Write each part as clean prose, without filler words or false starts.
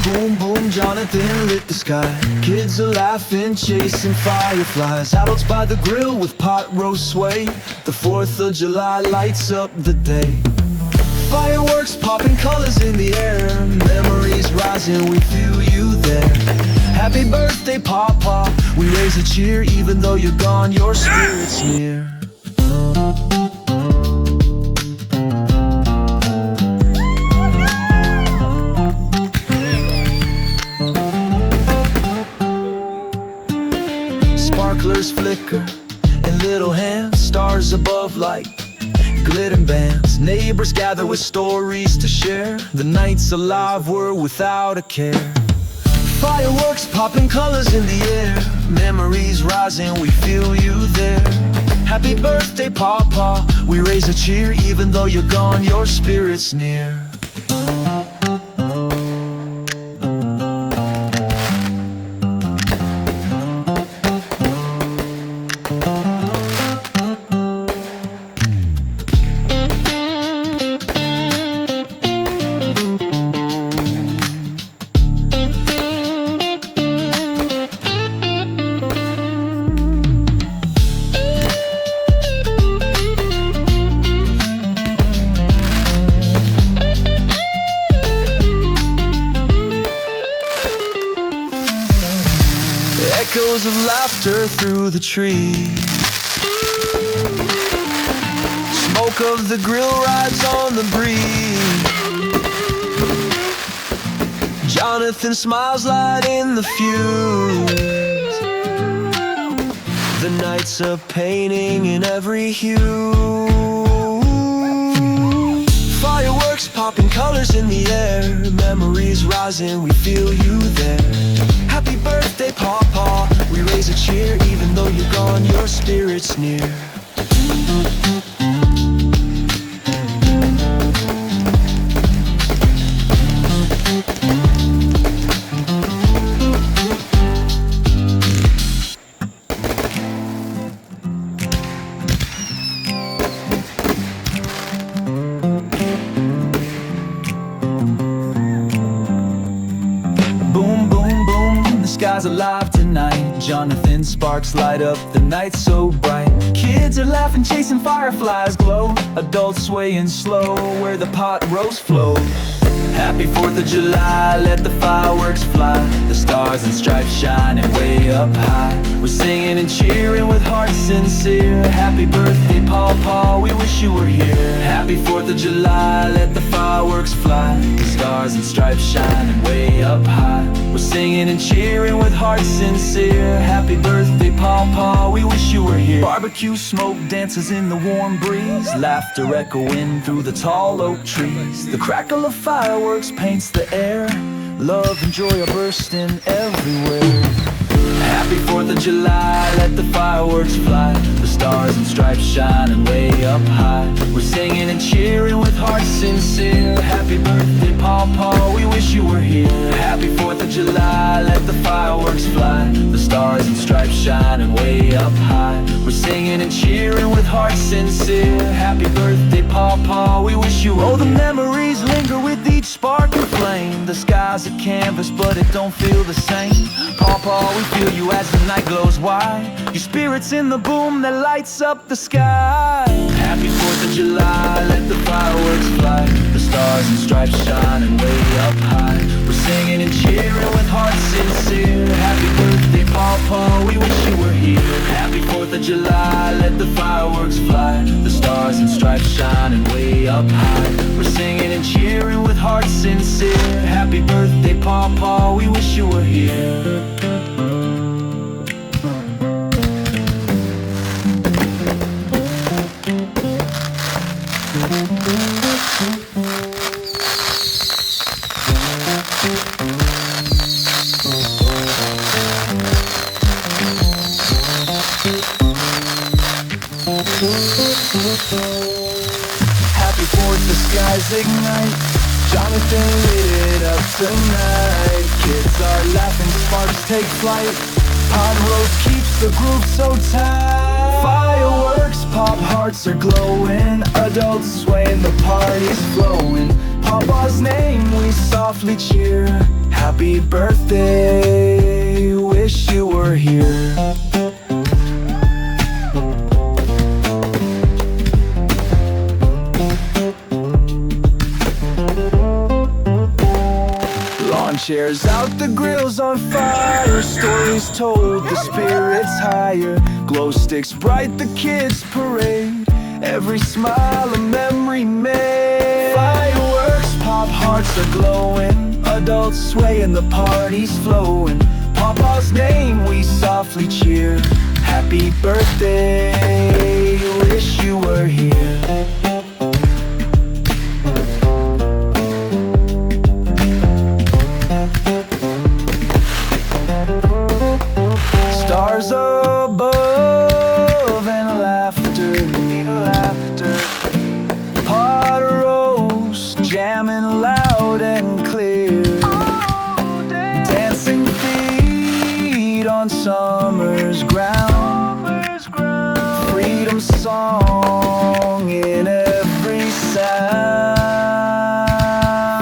boom, boom, Jonathan lit the sky. Kids are laughing, chasing fireflies. Adults by the grill with pot roast sway. The 4th of July lights up the day. Fireworks popping, colors in the air. Memories rising, we feel you there. Happy birthday, Papa. We raise a cheer, even though you're gone, your spirit's near. Sparklers flicker and little hands, stars above like glitter bands. Neighbors gather with stories to share. The night's alive, we're without a care. Fireworks popping, colors in the air. Memories rising, we feel you there. Happy birthday, Papa. We raise a cheer, even though you're gone, your spirit's near. Echoes of laughter through the trees. Smoke of the grill rides on the breeze. Jonathan smiles, light in the fuse. The night's a painting in every hue. Fireworks popping, colors in the air. Memories rising, we feel you there. Happy birthday, Papa. We raise a cheer, even though you're gone, your spirit's near. Sky's alive tonight. Jonathan sparks light up the night so bright. Kids are laughing, chasing fireflies glow. Adults swaying slow where the pot roast flows. Happy 4th of July, let the fireworks fly. The stars and stripes shining way up high. We're singing and cheering with hearts sincere. Happy birthday, Papa, we wish you were here. Happy 4th of July, let the fireworks fly. The stars and stripes shining way up high. We're singing and cheering with hearts sincere. Happy birthday, Papa, we wish you were here. Barbecue smoke dances in the warm breeze. Laughter echoing through the tall oak trees. The crackle of fireworks paints the air. Love and joy are bursting everywhere. Happy 4th of July, let the fireworks fly. The stars and stripes shining way up high. We're singing and cheering with hearts sincere. Happy birthday, Papa, we wish you were here. Happy 4th of July, let the fireworks fly. The stars and stripes shining way up high. We're singing and cheering with hearts sincere. Happy birthday, Papa, we wish you were here. Oh, the memories linger with each spark and flame. The sky's a canvas, but it don't feel the same. Papa, we feel you as the night glows wide. Your spirit's in the boom that lights up the sky. Happy 4th of July, let the fireworks fly. The stars and stripes shining way up high. We're singing and cheering with hearts sincere. Happy birthday, Papa, we wish you were here. Happy 4th of July, let the fireworks fly. The stars and stripes shining way up high. We're singing and cheering with hearts sincere. Happy birthday, Papa, we wish you were here. Happy 4th, the skies ignite. Jonathan lit it up tonight. Kids are laughing, sparks take flight. Pot roast keeps the groove so tight. Fireworks pop, hearts are glowing. Adults swaying, the party's flowing. Papa's name we softly cheer. Happy birthday, wish you were here. Lawn chairs out, the grill's on fire, stories told, the spirits higher. Glow sticks bright, the kids parade, every smile a memory made. Fireworks pop, hearts are glowing, adults swaying, the party's flowing. Papa's name we softly cheer. Happy birthday, wish you were here. Stars above and laughter, pot roast jamming loud and clear. Dancing feet on summer's ground, freedom song in every sound.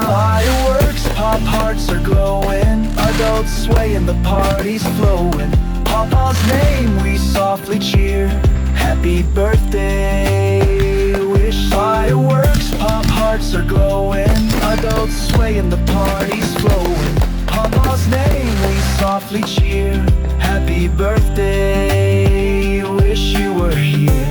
Fireworks pop, hearts are glowing, adults swaying, the party's flowing. Papa's name we softly cheer. Happy birthday, wish. Fireworks pop, hearts are glowing, adults swaying, the party's flowing. Papa's name we softly cheer. Happy birthday, wish you were here.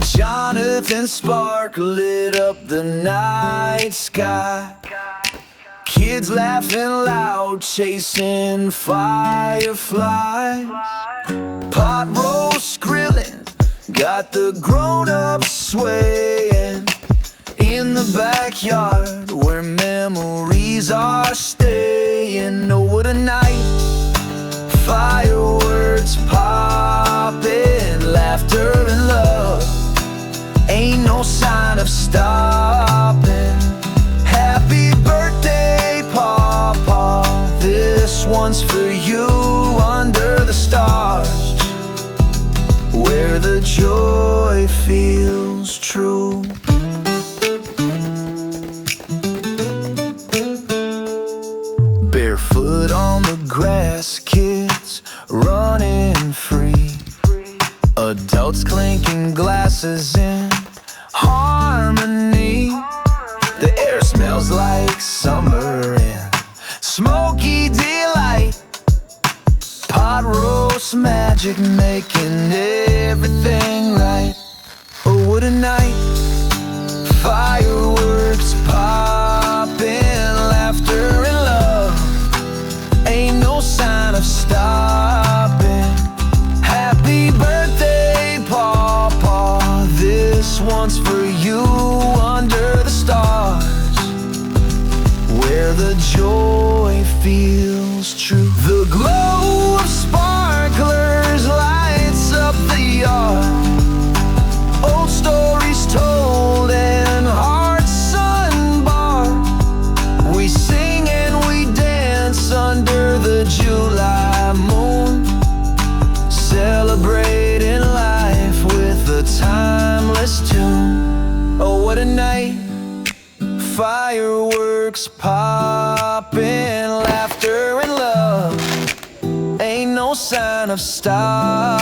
Jonathan spark lit up the night sky. Kids laughing loud, chasing fireflies. Pot roast grilling, got the grown-ups swaying. In the backyard where memories are staying. Oh, what a night, fireworks popping, laughter and love, ain't no sign of stopping. Happy birthday, Papa, this one's for you. Under the stars, where the joy feels true. Barefoot on the grass, kids running free, adults clinking glasses in harmony. The air smells like summer in smoky delight. Pot roast magic making everything right. Oh, what a night, fireworks popping, laughter and love, ain't no sign of stopping. Happy birthday, Papa, this one's for you. Under the stars, where the joy feels true. The glow of sparklers lights up the yard, old stories told and hearts unbarred. We sing and we dance under the July moon, celebrating life with a timeless tune. Oh, what a night, fireworks popping, laughter and love, ain't no sign of stopping.